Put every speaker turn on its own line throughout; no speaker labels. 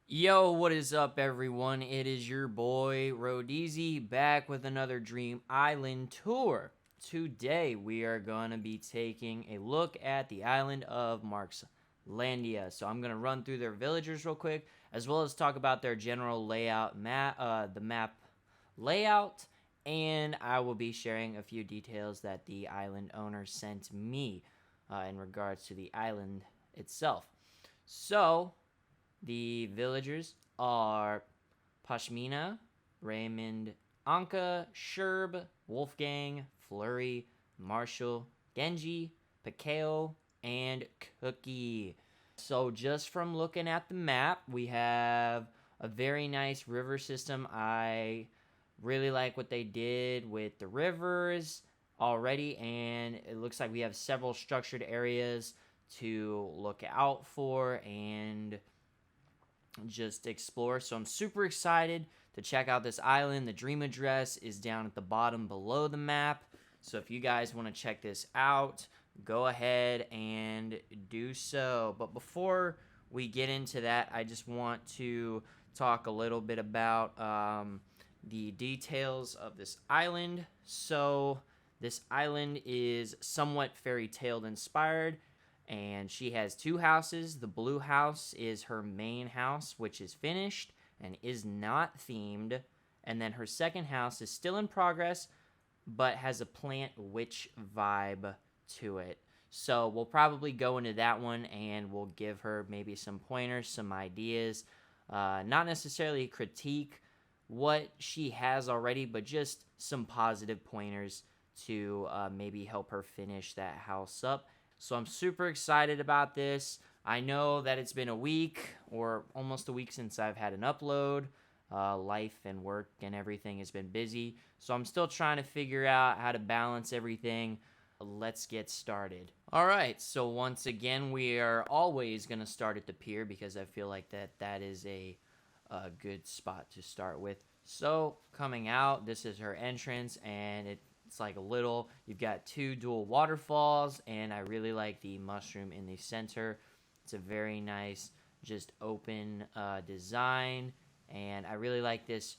Yo, what is up, everyone? It is your boy Rhodeezy back with another Dream Island tour. Today, we are going to be taking a look at the island of Marxlandia. So, I'm going to run through their villagers real quick, as well as talk about their general layout, the map layout, and I will be sharing a few details that the island owner sent me in regards to the island itself. So, the villagers are Pashmina, Raymond, Anka, Sherb, Wolfgang, Flurry, Marshall, Genji, Pakeo, and Cookie. So just from looking at the map, we have a very nice river system. I really like what they did with the rivers already, and it looks like we have several structured areas to look out for and just explore. So I'm super excited to check out this island. The dream address is down at the bottom below the map. So if you guys want to check this out, go ahead and do so. But before we get into that, I just want to talk a little bit about the details of this island. So this island is somewhat fairy tale inspired, and she has two houses. The blue house is her main house, which is finished and is not themed. And then her second house is still in progress, but has a plant witch vibe to it. So we'll probably go into that one and we'll give her maybe some pointers, some ideas. Not necessarily critique what she has already, but just some positive pointers to maybe help her finish that house up. So I'm super excited about this. I know that it's been a week or almost a week since I've had an upload. Life and work and everything has been busy. So I'm still trying to figure out how to balance everything. Let's get started. All right, so once again, we are always going to start at the pier because I feel like that is a good spot to start with. So coming out, this is her entrance, and it's like a little, you've got two dual waterfalls, and I really like the mushroom in the center. It's a very nice, just open design, and I really like this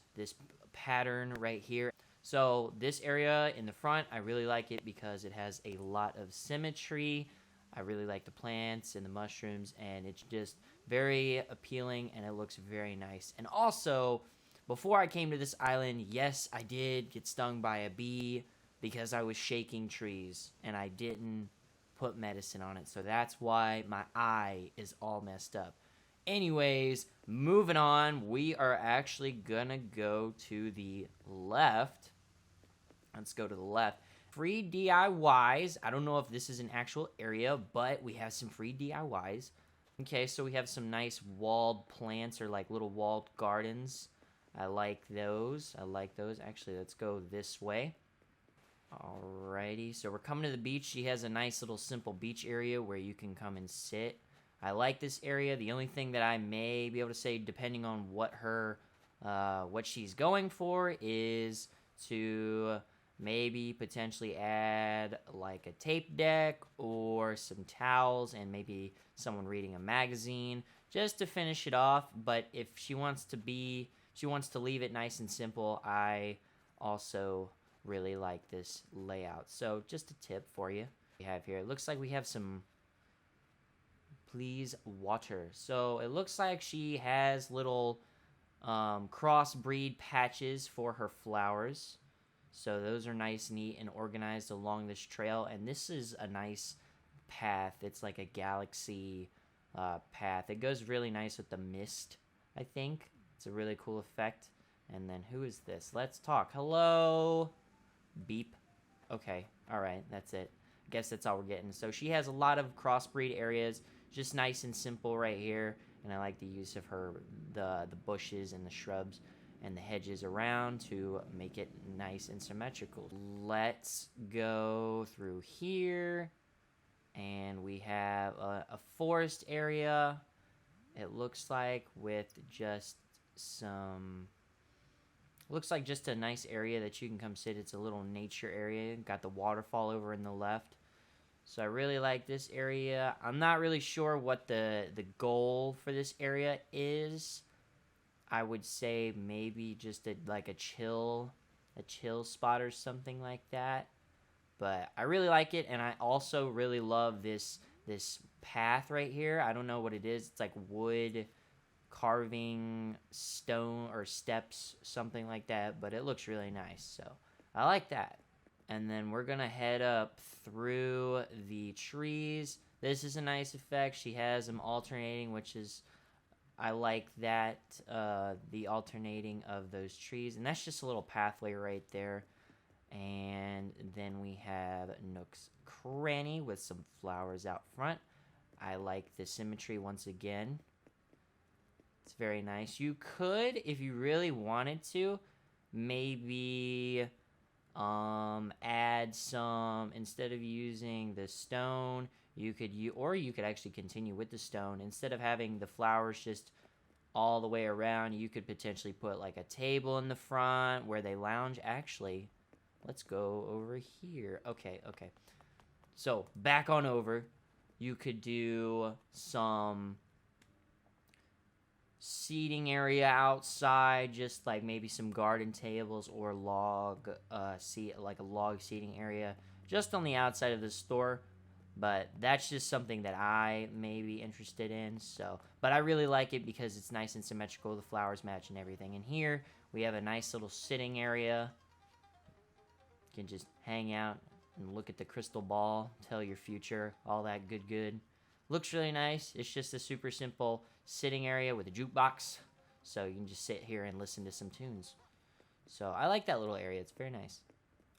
pattern right here. So this area in the front, I really like it because it has a lot of symmetry. I really like the plants and the mushrooms, and it's just very appealing, and it looks very nice. And also, before I came to this island, yes, I did get stung by a bee because I was shaking trees and I didn't put medicine on it. So that's why my eye is all messed up. Anyways, moving on, we are actually gonna go to the left. Let's go to the left. Free DIYs. I don't know if this is an actual area, but we have some free DIYs. Okay, so we have some nice walled plants or like little walled gardens. I like those. Actually, let's go this way. Alrighty, so we're coming to the beach. She has a nice little simple beach area where you can come and sit. I like this area. The only thing that I may be able to say, depending on what she's going for, is to maybe potentially add like a tape deck or some towels and maybe someone reading a magazine just to finish it off. But if she wants to leave it nice and simple, I also really like this layout. So just a tip for you. We have here, it looks like we have some please water. So it looks like she has little crossbreed patches for her flowers. So those are nice, neat, and organized along this trail. And this is a nice path. It's like a galaxy path. It goes really nice with the mist, I think. It's a really cool effect. And then who is this? Let's talk. Hello? Beep. Okay. All right. That's it. I guess that's all we're getting. So she has a lot of crossbreed areas. Just nice and simple right here. And I like the use of the bushes and the shrubs and the hedges around to make it nice and symmetrical. Let's go through here. And we have a forest area. It looks like with just some... Looks like just a nice area that you can come sit. It's a little nature area. Got the waterfall over in the left. So I really like this area. I'm not really sure what the goal for this area is. I would say maybe just like a chill spot or something like that. But I really like it, and I also really love this path right here. I don't know what it is. It's like wood carving, stone or steps, something like that, but it looks really nice. So I like that. And then we're gonna head up through the trees. This is a nice effect. She has them alternating, which is, I like that, the alternating of those trees. And that's just a little pathway right there. And then we have Nook's Cranny with some flowers out front. I like the symmetry once again. It's very nice. You could, if you really wanted to, maybe add some, instead of using the stone, you could actually continue with the stone. Instead of having the flowers just all the way around, you could potentially put like a table in the front where they lounge. Actually, let's go over here. Okay. So back on over. You could do some seating area outside, just like maybe some garden tables or log like a log seating area just on the outside of the store. But that's just something that I may be interested in. So, but I really like it because it's nice and symmetrical. The flowers match and everything. And here we have a nice little sitting area. You can just hang out and look at the crystal ball, tell your future, all that good. Looks really nice. It's just a super simple sitting area with a jukebox. So you can just sit here and listen to some tunes. So I like that little area. It's very nice.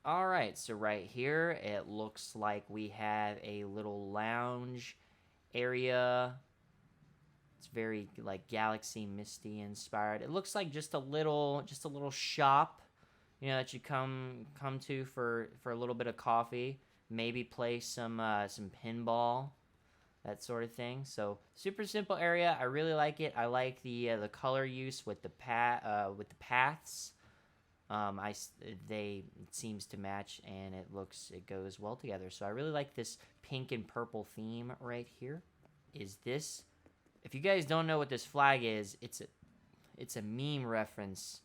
Alright, so right here, it looks like we have a little lounge area. It's very like Galaxy Misty inspired. It looks like just a little shop, you know, that you come to for a little bit of coffee. Maybe play some pinball, that sort of thing. So super simple area. I really like it. I like the color use with the paths. It seems to match, and it goes well together. So I really like this pink and purple theme right here. If you guys don't know what this flag is, it's a meme reference.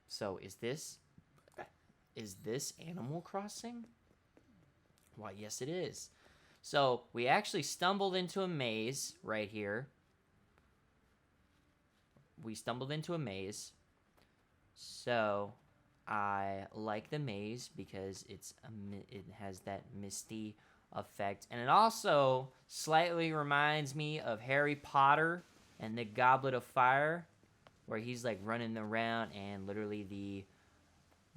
So is this Animal Crossing? Why, yes it is. So we actually stumbled into a maze right here. So I like the maze because it has that misty effect. And it also slightly reminds me of Harry Potter and the Goblet of Fire, where he's like running around and literally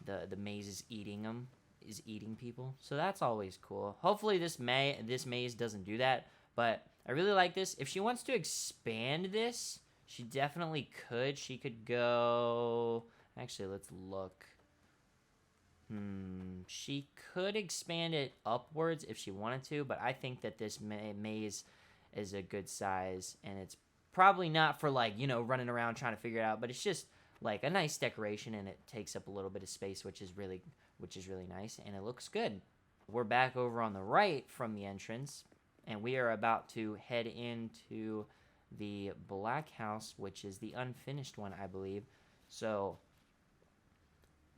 the maze is eating people. So that's always cool. Hopefully this maze doesn't do that, but I really like this. If she wants to expand this, she definitely could. She could go... Actually, let's look. She could expand it upwards if she wanted to, but I think that this maze is a good size, and it's probably not for, like, you know, running around trying to figure it out, but it's just like a nice decoration, and it takes up a little bit of space, which is really nice, and it looks good. We're back over on the right from the entrance, and we are about to head into the black house, which is the unfinished one, I believe. So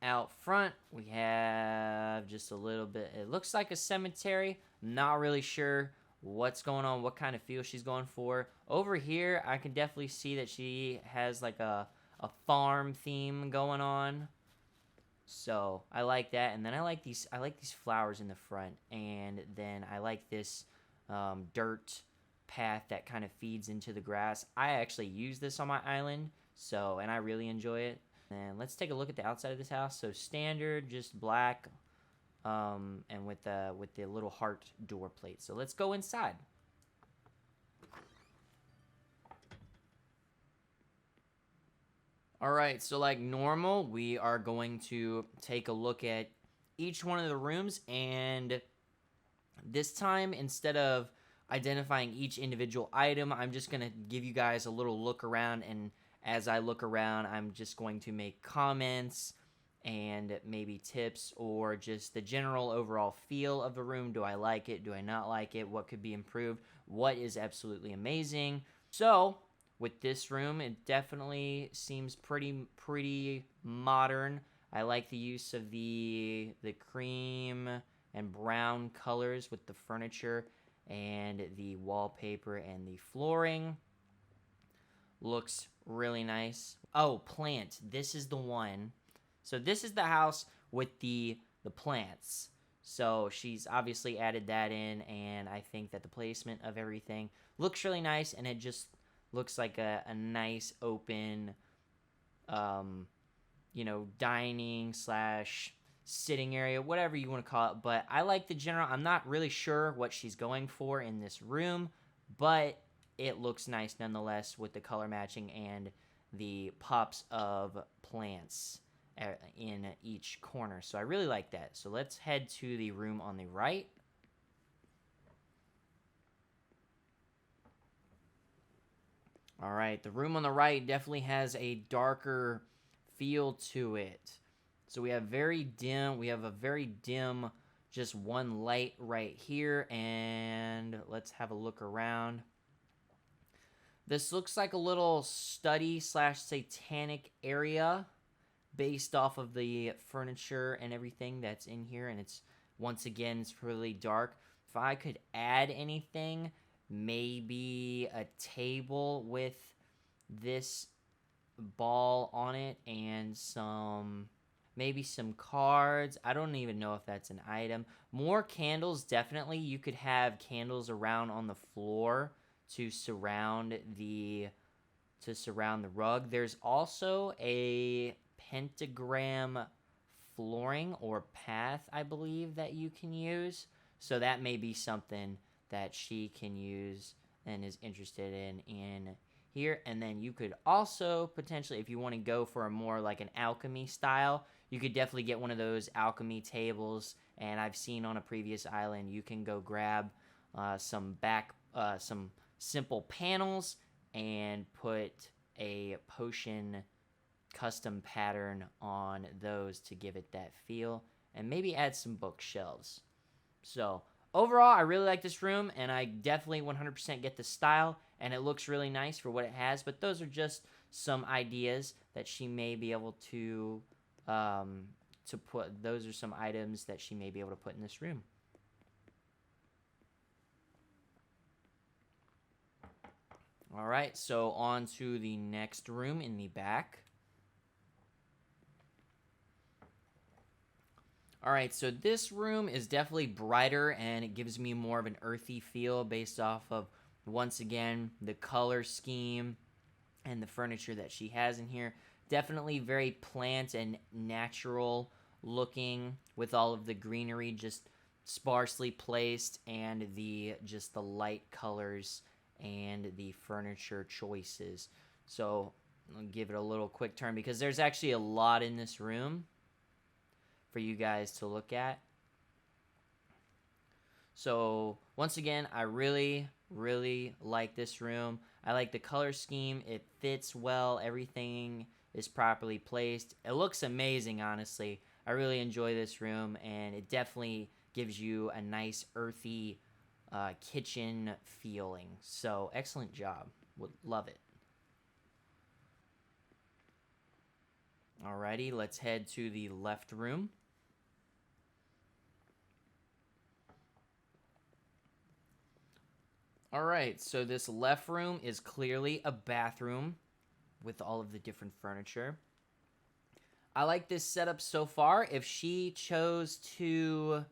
out front, we have just a little bit, it looks like a cemetery. Not really sure what's going on, what kind of feel she's going for. Over here, I can definitely see that she has like a farm theme going on. So I like that. And then I like these flowers in the front. And then I like this dirt path that kind of feeds into the grass. I actually use this on my island, so, and I really enjoy it. And let's take a look at the outside of this house. So standard, just black, and with the little heart door plate. So let's go inside. All right, so like normal, we are going to take a look at each one of the rooms, and this time, instead of identifying each individual item, I'm just going to give you guys a little look around, and as I look around, I'm just going to make comments and maybe tips or just the general overall feel of the room. Do I like it? Do I not like it? What could be improved? What is absolutely amazing? So with this room. It definitely seems pretty modern. I like the use of the cream and brown colors with the furniture and the wallpaper and the flooring. Looks really nice. Oh, plant. This is the one. So this is the house with the plants. So she's obviously added that in, and I think that the placement of everything looks really nice, and it just looks like a nice open, dining slash sitting area, whatever you want to call it. But I like the general. I'm not really sure what she's going for in this room, but it looks nice nonetheless with the color matching and the pops of plants in each corner. So I really like that. So let's head to the room on the right. All right, the room on the right definitely has a darker feel to it. So we have a very dim, just one light right here, and let's have a look around. This looks like a little study slash satanic area based off of the furniture and everything that's in here, and it's really dark. If I could add anything, maybe a table with this ball on it and maybe some cards. I don't even know if that's an item. More candles, definitely. You could have candles around on the floor to surround the rug. There's also a pentagram flooring or path, I believe, that you can use. So that may be something that she can use and is interested in here. And then you could also potentially, if you want to go for a more like an alchemy style, you could definitely get one of those alchemy tables. And I've seen on a previous island, you can go grab some simple panels and put a potion custom pattern on those to give it that feel, and maybe add some bookshelves. So overall, I really like this room, and I definitely 100% get the style, and it looks really nice for what it has. But those are just some ideas that she may be able to put. Those are some items that she may be able to put in this room. All right, so on to the next room in the back. All right, so this room is definitely brighter, and it gives me more of an earthy feel based off of, once again, the color scheme and the furniture that she has in here. Definitely very plant and natural looking, with all of the greenery just sparsely placed, and the light colors and the furniture choices. So I'll give it a little quick turn because there's actually a lot in this room for you guys to look at. So once again, I really like this room. I like the color scheme. It fits well. Everything is properly placed. It looks amazing, honestly. I really enjoy this room, and it definitely gives you a nice earthy kitchen feeling. So excellent job. Would love it. Alrighty, let's head to the left room. Alright, so this left room is clearly a bathroom with all of the different furniture. I like this setup so far. If she chose to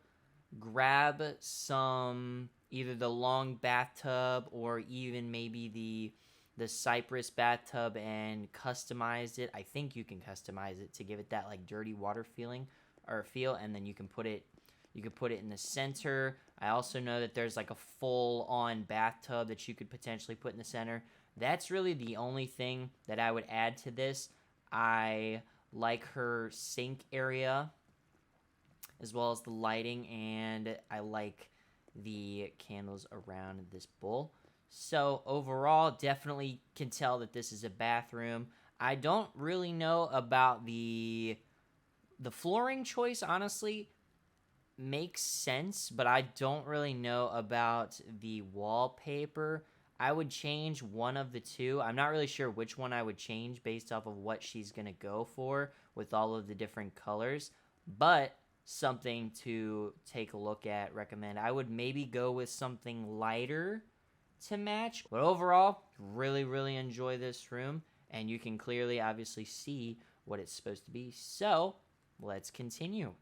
grab some, either the long bathtub or even maybe the cypress bathtub and customize it, I think you can customize it to give it that like dirty water feeling or feel, and then you can put it in the center. I also know that there's like a full-on bathtub that you could potentially put in the center. That's really the only thing that I would add to this. I like her sink area as well as the lighting, and I like the candles around this bowl. So overall, definitely can tell that this is a bathroom. I don't really know about the flooring choice, honestly. Makes sense, but I don't really know about the wallpaper. I would change one of the two. I'm not really sure which one I would change based off of what she's going to go for with all of the different colors, but something to take a look at, recommend. I would maybe go with something lighter to match, but overall, really, really enjoy this room, and you can clearly, obviously, see what it's supposed to be. So, let's continue.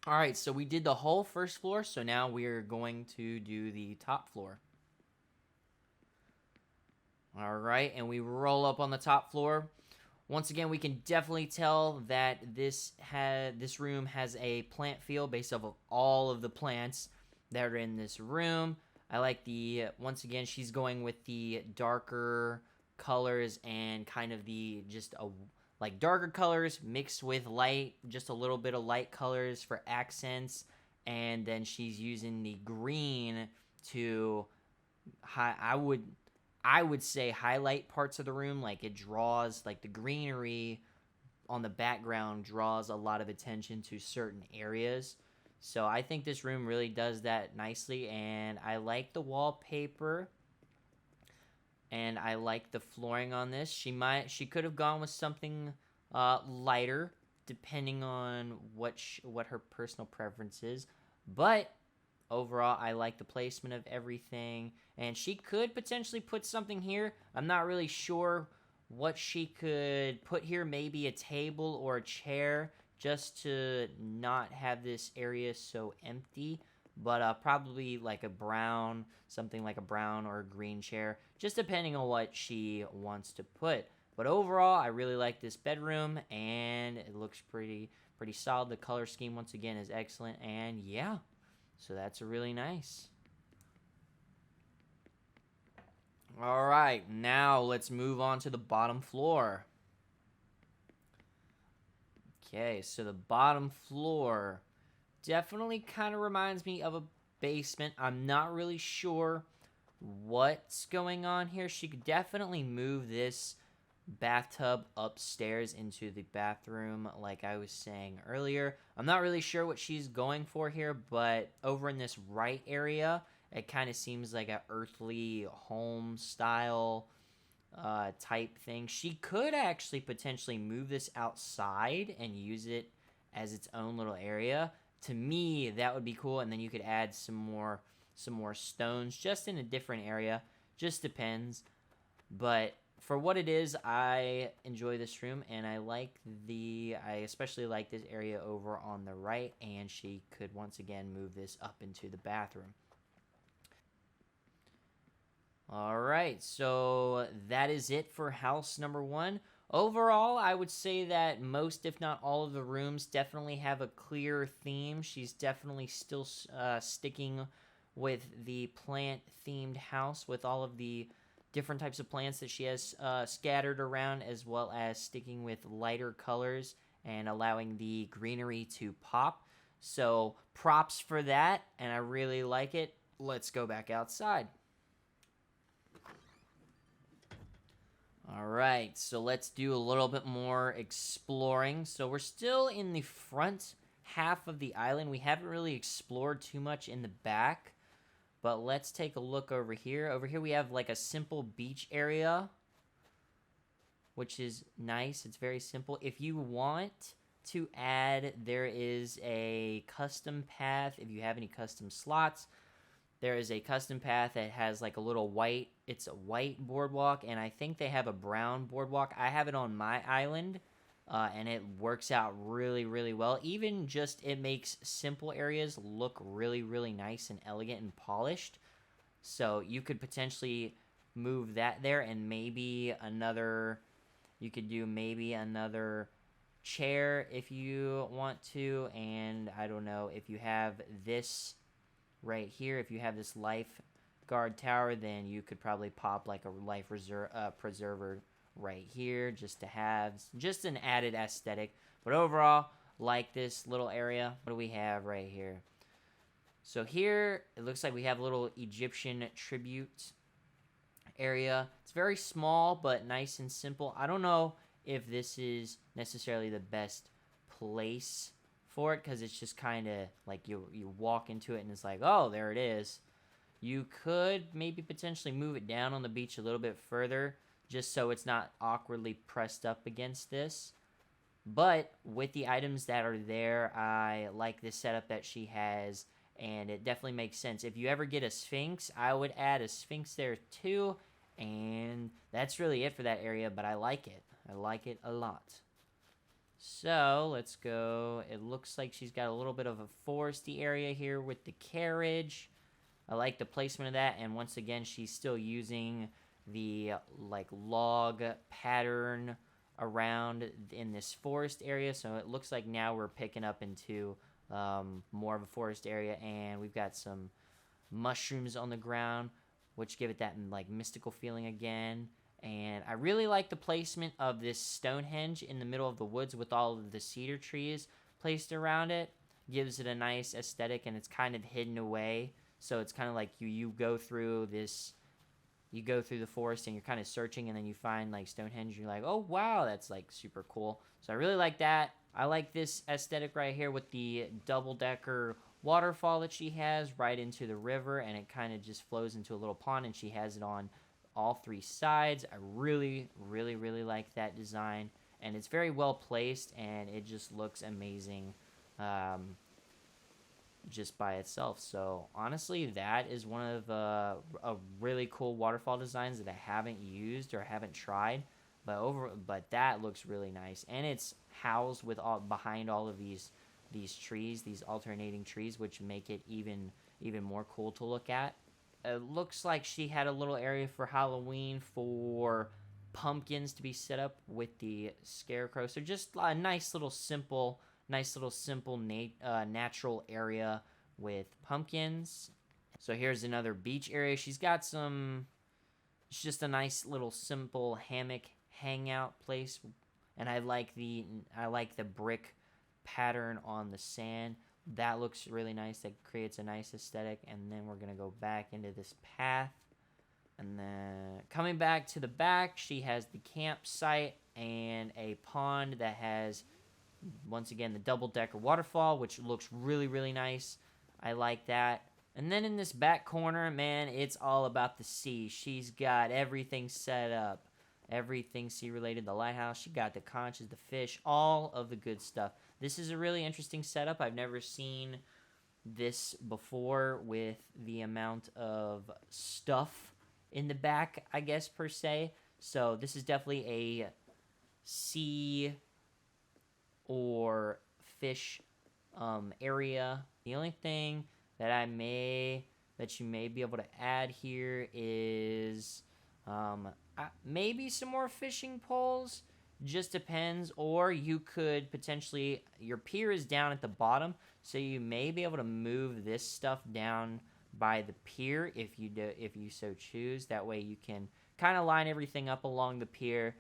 All right, so we did the whole first floor, so now we're going to do the top floor. All right, and we roll up on the top floor. Once again, we can definitely tell that this room has a plant feel based off of all of the plants that are in this room. I like once again, she's going with the darker colors and kind of like darker colors mixed with light, just a little bit of light colors for accents. And then she's using the green to, I would say, highlight parts of the room. Like it draws, like the greenery on the background draws a lot of attention to certain areas. So I think this room really does that nicely, and I like the wallpaper, and I like the flooring on this. She could have gone with something lighter, depending on what her personal preference is, but overall, I like the placement of everything, and she could potentially put something here. I'm not really sure what she could put here, maybe a table or a chair, just to not have this area so empty, but probably like something like a brown or a green chair, just depending on what she wants to put. But overall, I really like this bedroom, and it looks pretty solid. The color scheme, once again, is excellent, and yeah. So that's really nice. All right, now let's move on to the bottom floor. Okay, so the bottom floor definitely kind of reminds me of a basement. I'm not really sure what's going on here. She could definitely move this bathtub upstairs into the bathroom, like I was saying earlier. I'm not really sure what she's going for here, but over in this right area, it kind of seems like an earthly home style type thing. She could actually potentially move this outside and use it as its own little area. To me, that would be cool, and then you could add some more stones just in a different area. Just depends. But for what it is, I enjoy this room, and I especially like this area over on the right, and she could once again move this up into the bathroom. All right, so that is it for house number 1. Overall, I would say that most, if not all, of the rooms definitely have a clear theme. She's definitely still sticking with the plant-themed house with all of the different types of plants that she has scattered around, as well as sticking with lighter colors and allowing the greenery to pop. So props for that, and I really like it. Let's go back outside. All right, so let's do a little bit more exploring. So we're still in the front half of the island. We haven't really explored too much in the back, but let's take a look over here. Over here we have like a simple beach area, which is nice. It's very simple. If you want to add, there is a custom path. If you have any custom slots, there is a custom path that has like a little white, it's a white boardwalk, and I think they have a brown boardwalk. I have it on my island, and it works out really, really well. Even just, it makes simple areas look really, really nice and elegant and polished. So you could potentially move that there, and you could do maybe another chair if you want to, and I don't know, if you have this right here, if you have this lifeguard tower, then you could probably pop like a life preserver right here, just to have just an added aesthetic. But overall, like this little area. What do we have right here? So here it looks like we have a little Egyptian tribute area. It's very small but nice and simple. I don't know if this is necessarily the best place for it because it's just kind of like you walk into it and it's like, oh, there it is. You could maybe potentially move it down on the beach a little bit further just so it's not awkwardly pressed up against this. But with the items that are there, I like the setup that she has, and it definitely makes sense. If you ever get a Sphinx, I would add a Sphinx there too, and that's really it for that area, but I like it. I like it a lot. So, let's go. It looks like she's got a little bit of a foresty area here with the carriage. I like the placement of that, and once again, she's still using the like log pattern around in this forest area, so it looks like now we're picking up into more of a forest area, and we've got some mushrooms on the ground, which give it that like mystical feeling again. And I really like the placement of this Stonehenge in the middle of the woods with all of the cedar trees placed around it. Gives it a nice aesthetic, and it's kind of hidden away, so it's kind of like you go through this, you go through the forest and you're kind of searching, and then you find like Stonehenge, and you're like, oh wow, that's like super cool. So I really like that. I like this aesthetic right here with the double-decker waterfall that she has right into the river, and it kind of just flows into a little pond, and she has it on all three sides. I really, really, really like that design, and it's very well placed, and it just looks amazing just by itself. So honestly, that is one of a really cool waterfall designs that I haven't used or haven't tried, but that looks really nice, and it's housed with all behind all of these trees, these alternating trees, which make it even more cool to look at. It looks like she had a little area for Halloween for pumpkins to be set up with the scarecrow. So just a nice little simple natural area with pumpkins. So here's another beach area. She's got some, it's just a nice little simple hammock hangout place, and I like the brick pattern on the sand. That looks really nice. That creates a nice aesthetic. And then we're gonna go back into this path, and then coming back to the back, she has the campsite and a pond that has, once again, the double-decker waterfall, which looks really, really nice. I like that. And then in this back corner, man, it's all about the sea. She's got everything set up. Everything sea-related, the lighthouse. She got the conches, the fish, all of the good stuff. This is a really interesting setup. I've never seen this before with the amount of stuff in the back, I guess, per se. So this is definitely a sea or fish area. The only thing that you may be able to add here is maybe some more fishing poles. Just depends. Or you could potentially, your pier is down at the bottom, so you may be able to move this stuff down by the pier if you so choose. That way you can kind of line everything up along the pier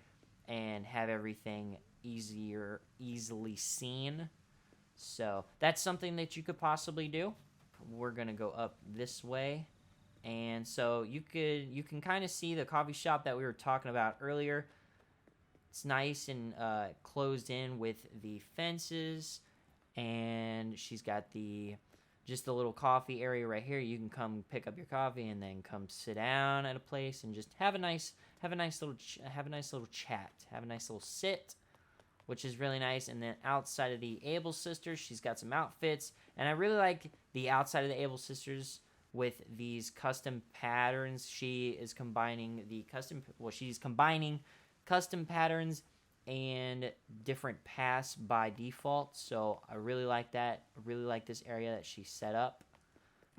and have everything easily seen. So that's something that you could possibly do. We're gonna go up this way, and so you can kind of see the coffee shop that we were talking about earlier. It's nice and closed in with the fences, and she's got just the little coffee area right here. You can come pick up your coffee and then come sit down at a place and just have a nice little chat, have a nice little sit, which is really nice. And then outside of the Able Sisters, she's got some outfits, and I really like the outside of the Able Sisters with these custom patterns. She's combining custom patterns and different paths by default. So I really like that. I really like this area that she set up.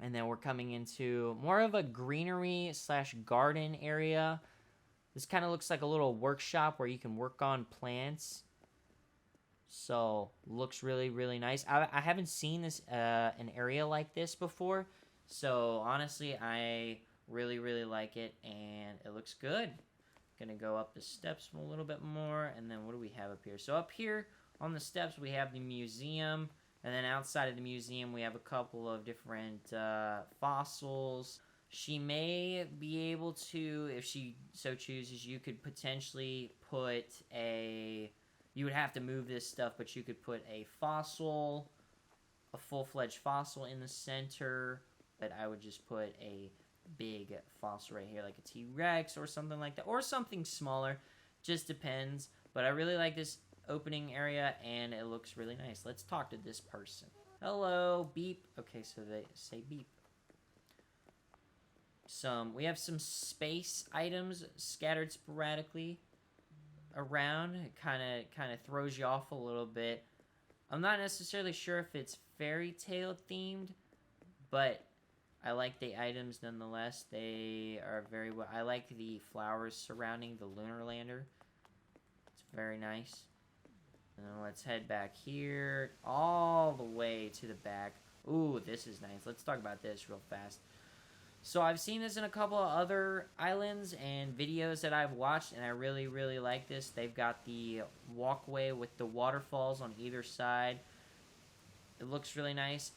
And then we're coming into more of a greenery / garden area. This kind of looks like a little workshop where you can work on plants. So looks really, really nice. I haven't seen this an area like this before. So honestly, I really, really like it, and it looks good. Gonna go up the steps a little bit more, and then what do we have up here? So up here on the steps we have the museum, and then outside of the museum we have a couple of different fossils. She may be able to, if she so chooses, you could potentially put you would have to move this stuff, but you could put a fossil a full-fledged fossil in the center, but I would just put a big fossil right here, like a T-Rex or something like that, or something smaller. Just depends. But I really like this opening area, and it looks really nice. Let's talk to this person. Hello, beep. Okay, so they say beep. We have some space items scattered sporadically around. It kind of throws you off a little bit. I'm not necessarily sure if it's fairy tale themed, but I like the items nonetheless. They are very well. I like the flowers surrounding the lunar lander. It's very nice. And then let's head back here all the way to the back. Ooh, this is nice. Let's talk about this real fast. So I've seen this in a couple of other islands and videos that I've watched, and I really, really like this. They've got the walkway with the waterfalls on either side. It looks really nice.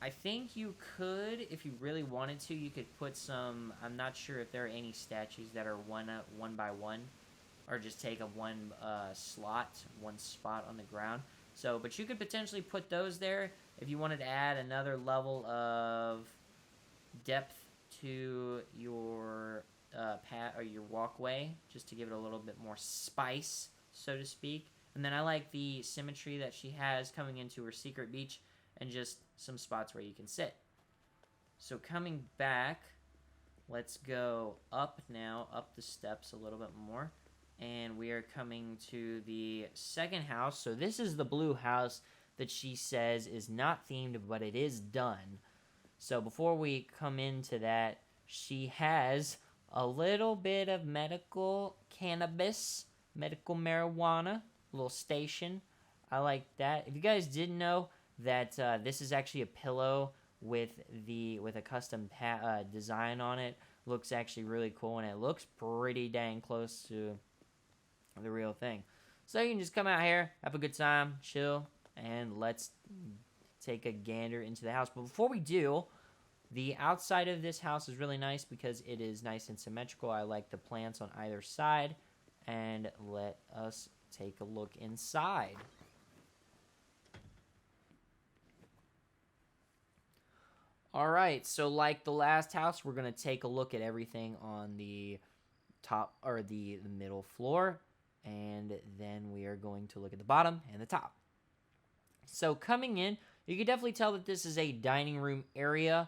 I think you could, if you really wanted to, you could put some, I'm not sure if there are any statues that are one by one, or just take a one spot on the ground. So, but you could potentially put those there if you wanted to add another level of depth to your path or your walkway, just to give it a little bit more spice, so to speak. And then I like the symmetry that she has coming into her secret beach, and just some spots where you can sit. So coming back, let's go up now, up the steps a little bit more, and we are coming to the second house. So this is the blue house that she says is not themed, but it is done. So before we come into that, she has a little bit of medical cannabis, medical marijuana, little station. I like that. If you guys didn't know that this is actually a pillow with a custom design on it, looks actually really cool, and it looks pretty dang close to the real thing. So you can just come out here, have a good time, chill, and let's take a gander into the house. But before we do, the outside of this house is really nice because it is nice and symmetrical. I like the plants on either side. And let us take a look inside. Alright, so like the last house, we're going to take a look at everything on the top, or the middle floor. And then we are going to look at the bottom and the top. So coming in, you can definitely tell that this is a dining room area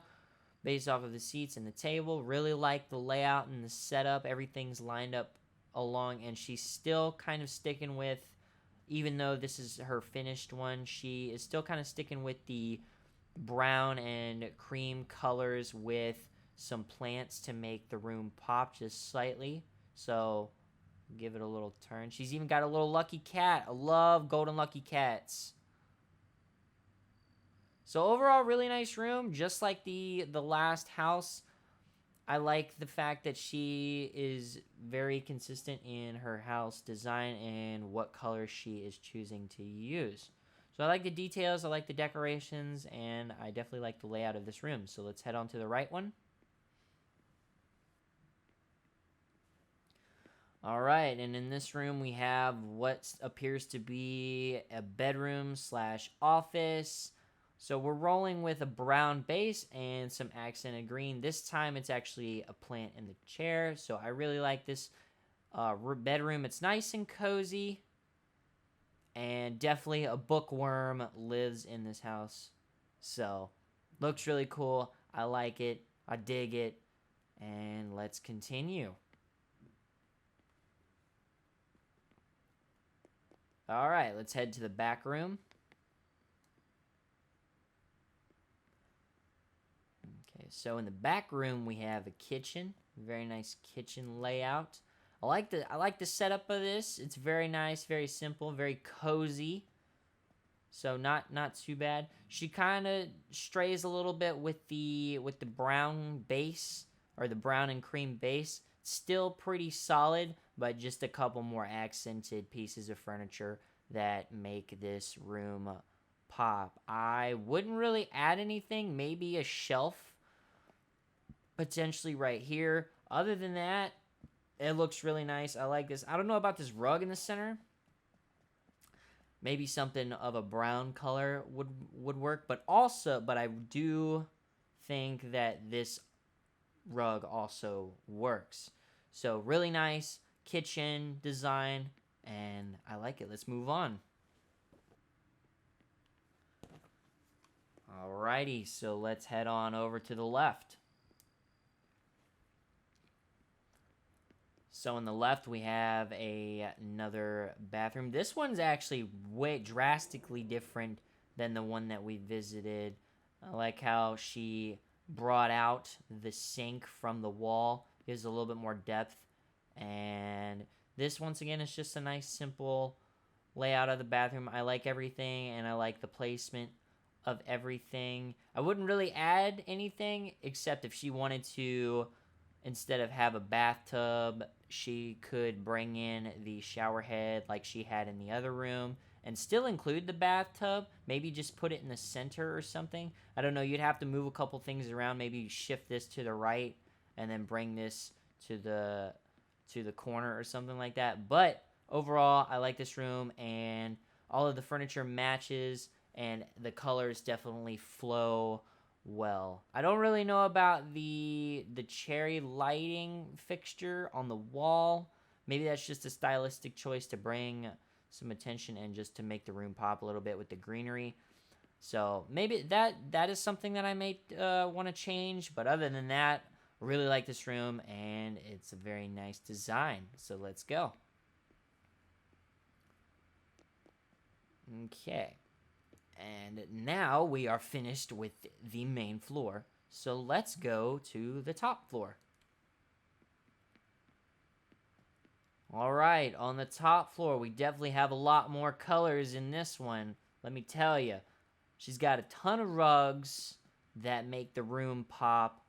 based off of the seats and the table. Really like the layout and the setup. Everything's lined up along, and she's still kind of sticking with, even though this is her finished one, she is still kind of sticking with the brown and cream colors with some plants to make the room pop just slightly. So give it a little turn. She's even got a little lucky cat. I love golden lucky cats. So overall, really nice room, just like the last house. I like the fact that she is very consistent in her house design and what color she is choosing to use. So I like the details, I like the decorations, and I definitely like the layout of this room. So let's head on to the right one. All right, and in this room we have what appears to be a bedroom slash office. So we're rolling with a brown base and some accented green. This time it's actually a plant in the chair. So I really like this bedroom. It's nice and cozy. And definitely a bookworm lives in this house. So looks really cool. I like it. I dig it. And let's continue. All right, let's head to the back room. So in the back room we have a kitchen, very nice kitchen layout. I like the setup of this. It's very nice, very simple, very cozy. So not too bad. She kind of strays a little bit with the brown base, or the brown and cream base. Still pretty solid, but just a couple more accented pieces of furniture that make this room pop. I wouldn't really add anything, maybe a shelf potentially right here. Other than that, it looks really nice. I like this. I don't know about this rug in the center. maybe something of a brown color would work, but I do think that this rug also works. So really nice kitchen design, and I like it. Let's move on. Alrighty, so let's head on over to the left. So on the left, we have another bathroom. This one's actually way drastically different than the one that we visited. I like how she brought out the sink from the wall. Gives a little bit more depth. And this, once again, is just a nice, simple layout of the bathroom. I like everything, and I like the placement of everything. I wouldn't really add anything, except if she wanted to, instead of have a bathtub, she could bring in the shower head like she had in the other room and still include the bathtub. Maybe just put it in the center or something. I don't know. You'd have to move a couple things around. Maybe shift this to the right and then bring this to the corner or something like that. But overall, I like this room, and all of the furniture matches, and the colors definitely flow well. I don't really know about the cherry lighting fixture on the wall. Maybe that's just a stylistic choice to bring some attention and just to make the room pop a little bit with the greenery. So maybe that is something that I may want to change. But other than that, I really like this room, and it's a very nice design. So let's go. Okay. And now we are finished with the main floor. So let's go to the top floor. Alright, on the top floor, we definitely have a lot more colors in this one. Let me tell you. She's got a ton of rugs that make the room pop.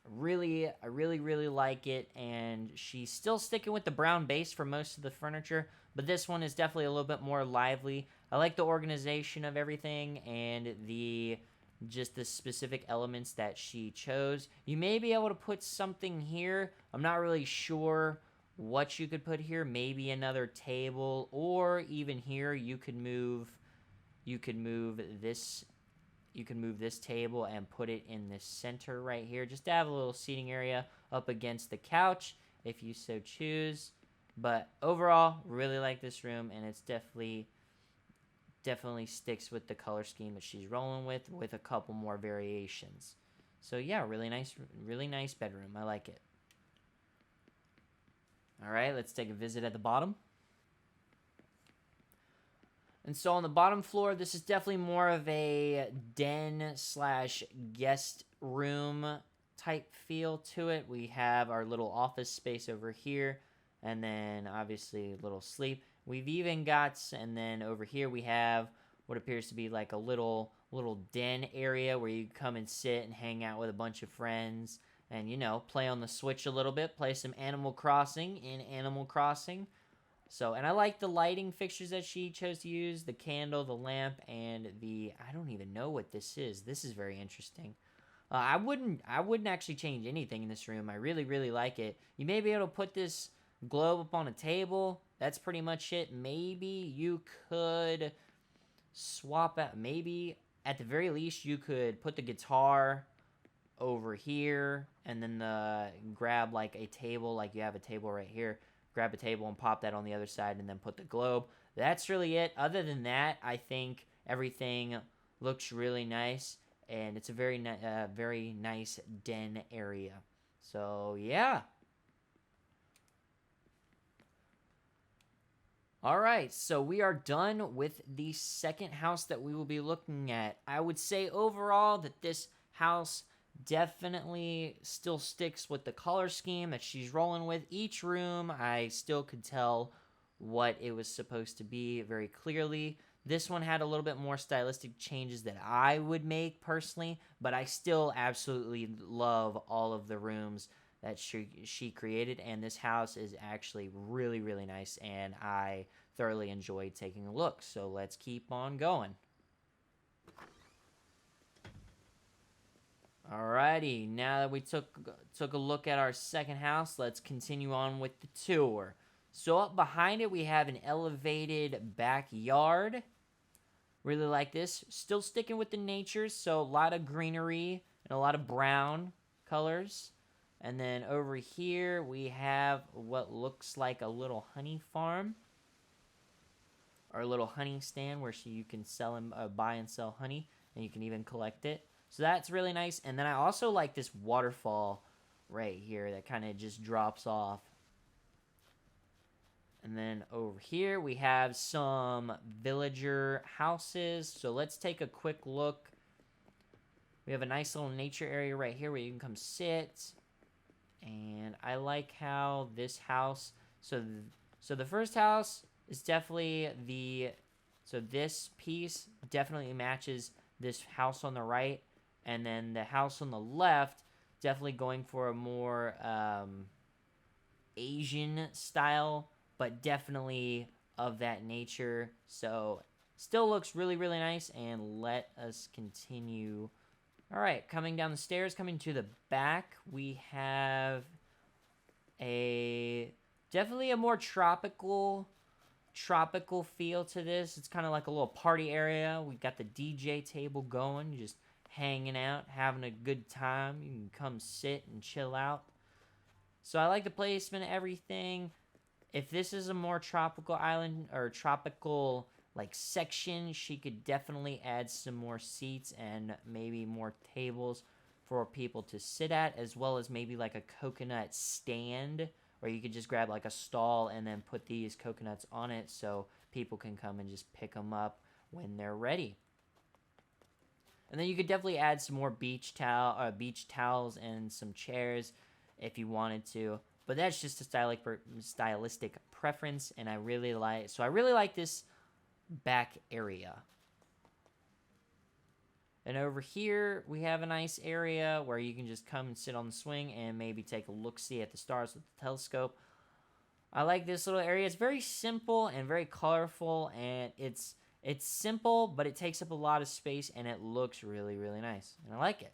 I really like it, and she's still sticking with the brown base for most of the furniture, but this one is definitely a little bit more lively. I like the organization of everything and just the specific elements that she chose. You may be able to put something here. I'm not really sure what you could put here. Maybe another table, or even here you could move this. You can move this table and put it in the center right here, just to have a little seating area up against the couch if you so choose. But overall, really like this room, and it's definitely sticks with the color scheme that she's rolling with a couple more variations. So yeah, really nice bedroom. I like it. All right, let's take a visit at the bottom. And so on the bottom floor, this is definitely more of a den / guest room type feel to it. We have our little office space over here, and then obviously a little sleep. We've even got, and then over here we have what appears to be like a little den area where you come and sit and hang out with a bunch of friends and, you know, play on the Switch a little bit, play some Animal Crossing in Animal Crossing. So, and I like the lighting fixtures that she chose to use, the candle, the lamp, and I don't even know what this is. This is very interesting. I wouldn't actually change anything in this room. I really like it. You may be able to put this globe up on a table. That's pretty much it. Maybe you could swap out, maybe at the very least you could put the guitar over here and then grab like a table, like you have a table right here. Grab a table and pop that on the other side and then put the globe. That's really it. Other than that, I think everything looks really nice, and it's a very nice den area. So, yeah. All right, so we are done with the second house that we will be looking at. I would say overall that this house definitely still sticks with the color scheme that she's rolling with. Each room, I still could tell what it was supposed to be very clearly. This one had a little bit more stylistic changes that I would make personally, but I still absolutely love all of the rooms that she created, and this house is actually really nice, and I thoroughly enjoyed taking a look. So let's keep on going. Alrighty, now that we took a look at our second house, let's continue on with the tour. So up behind it, we have an elevated backyard. Really like this. Still sticking with the nature, so a lot of greenery and a lot of brown colors. And then over here, we have what looks like a little honey farm. Or a little honey stand where you can sell and buy and sell honey. And you can even collect it. So that's really nice. And then I also like this waterfall right here that kind of just drops off. And then over here, we have some villager houses. So let's take a quick look. We have a nice little nature area right here where you can come sit. And I like how this house... So the first house is definitely the... So this piece definitely matches this house on the right. And then the house on the left, definitely going for a more Asian style, but definitely of that nature. So still looks really, really nice. And let us continue. All right, coming down the stairs, coming to the back, we have definitely a more tropical feel to this. It's kind of like a little party area. We got the DJ table going, just hanging out, having a good time. You can come sit and chill out. So I like the placement of everything. If this is a more tropical island or tropical like section, she could definitely add some more seats and maybe more tables for people to sit at, as well as maybe like a coconut stand, or you could just grab like a stall and then put these coconuts on it so people can come and just pick them up when they're ready. And then you could definitely add some more beach towels and some chairs if you wanted to. But that's just a stylistic preference, and I really like this back area. And over here, we have a nice area where you can just come and sit on the swing and maybe take a look-see at the stars with the telescope. I like this little area. It's very simple and very colorful, and it's simple, but it takes up a lot of space, and it looks really, really nice, and I like it.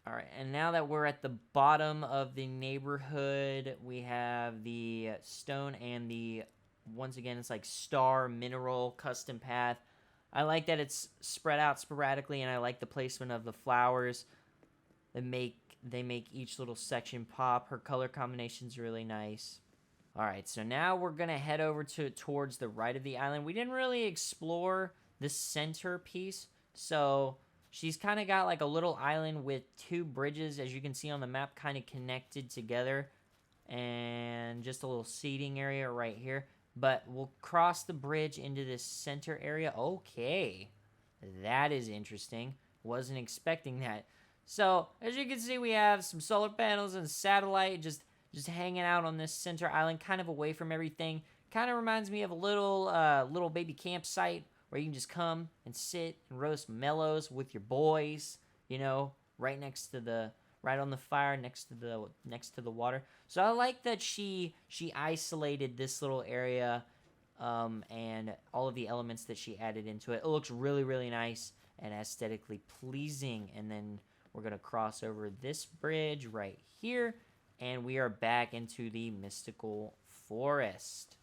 All right, and now that we're at the bottom of the neighborhood, we have the stone and once again, it's like star mineral custom path. I like that it's spread out sporadically, and I like the placement of the flowers. They make each little section pop. Her color combination's really nice. All right, so now we're going to head over towards the right of the island. We didn't really explore the center piece, so she's kind of got like a little island with two bridges, as you can see on the map, kind of connected together, and just a little seating area right here. But we'll cross the bridge into this center area. Okay, that is interesting. Wasn't expecting that. So, as you can see, we have some solar panels and satellite just hanging out on this center island, kind of away from everything. Kind of reminds me of a little baby campsite where you can just come and sit and roast mellows with your boys, you know, right on the fire, next to the water. So I like that she isolated this little area, and all of the elements that she added into it. It looks really, really nice and aesthetically pleasing. And then we're gonna cross over this bridge right here, and we are back into the mystical forest.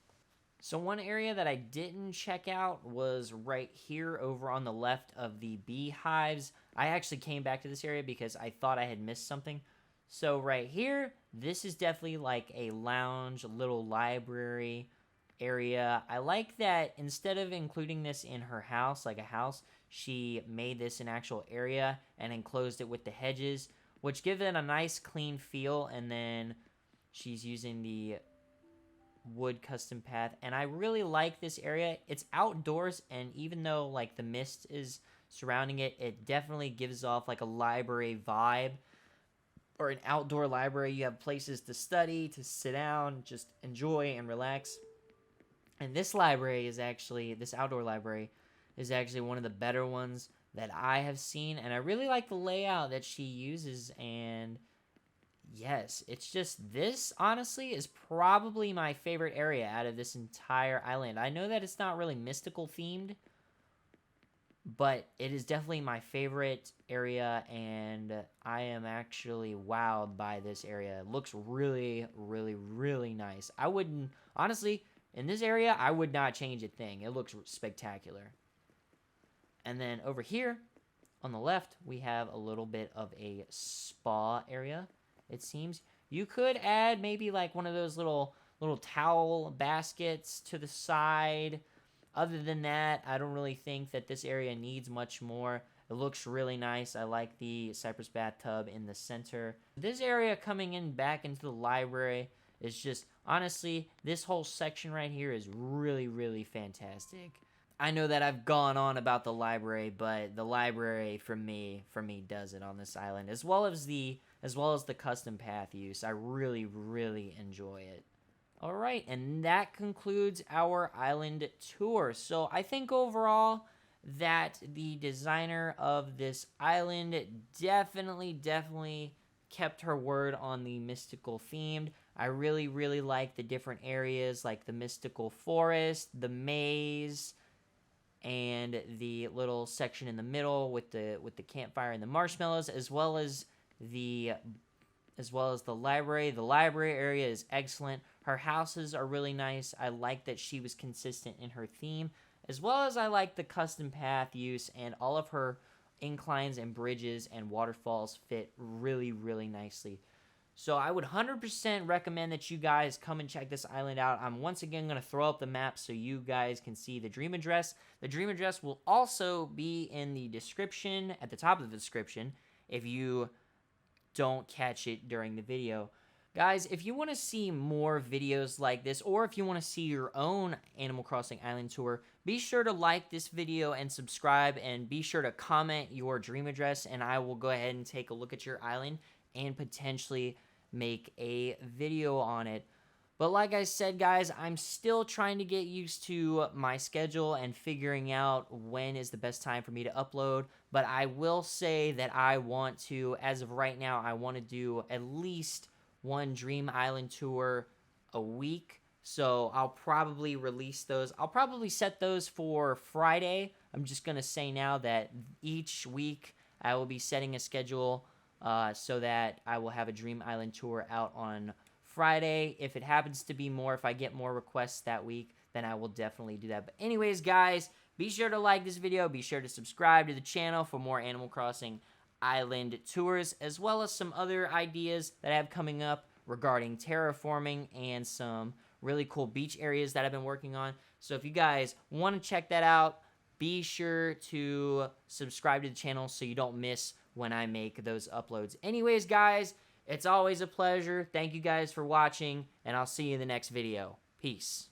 So one area that I didn't check out was right here over on the left of the beehives. I actually came back to this area because I thought I had missed something. So right here, this is definitely like a lounge, little library area. I like that instead of including this in her house, like a house, she made this an actual area and enclosed it with the hedges, which give it a nice clean feel. And then she's using the wood custom path, and I really like this area. It's outdoors, and even though like the mist is surrounding it, it definitely gives off like a library vibe, or an outdoor library. You have places to study, to sit down, just enjoy and relax. And this outdoor library is actually one of the better ones that I have seen, and I really like the layout that she uses. And yes, it's just, this honestly is probably my favorite area out of this entire island. I know that it's not really mystical themed, but it is definitely my favorite area, and I am actually wowed by this area. It looks really, really, really nice. I wouldn't, honestly, in this area, I would not change a thing. It looks spectacular. And then over here on the left, we have a little bit of a spa area, it seems. You could add maybe like one of those little towel baskets to the side. Other than that, I don't really think that this area needs much more. It looks really nice. I like the cypress bathtub in the center. This area coming in back into the library is just, honestly, this whole section right here is really, really fantastic. I know that I've gone on about the library, but the library for me does it on this island, as well as the custom path use. I really, really enjoy it. All right, and that concludes our island tour. So I think overall that the designer of this island definitely kept her word on the mystical themed. I really, really like the different areas, like the mystical forest, the maze, and the little section in the middle with the campfire and the marshmallows, as well as the library. The library area is excellent. Her houses are really nice. I like that she was consistent in her theme, as well as I like the custom path use, and all of her inclines and bridges and waterfalls fit really, really nicely. So I would 100% recommend that you guys come and check this island out. I'm once again going to throw up the map so you guys can see the dream address. The dream address will also be in the description, at the top of the description, if you don't catch it during the video. Guys, if you want to see more videos like this, or if you want to see your own Animal Crossing Island tour, be sure to like this video and subscribe, and be sure to comment your dream address, and I will go ahead and take a look at your island and potentially make a video on it. But like I said, guys, I'm still trying to get used to my schedule and figuring out when is the best time for me to upload. But I will say that I want to, as of right now, I want to do at least one Dream Island tour a week. So I'll probably release those. I'll probably set those for Friday. I'm just going to say now that each week I will be setting a schedule so that I will have a Dream Island tour out on Friday. If it happens to be more, if I get more requests that week, then I will definitely do that. But anyways, guys, be sure to like this video. Be sure to subscribe to the channel for more Animal Crossing Island tours, as well as some other ideas that I have coming up regarding terraforming and some really cool beach areas that I've been working on. So if you guys want to check that out, be sure to subscribe to the channel so you don't miss when I make those uploads. Anyways, guys, it's always a pleasure. Thank you guys for watching, and I'll see you in the next video. Peace.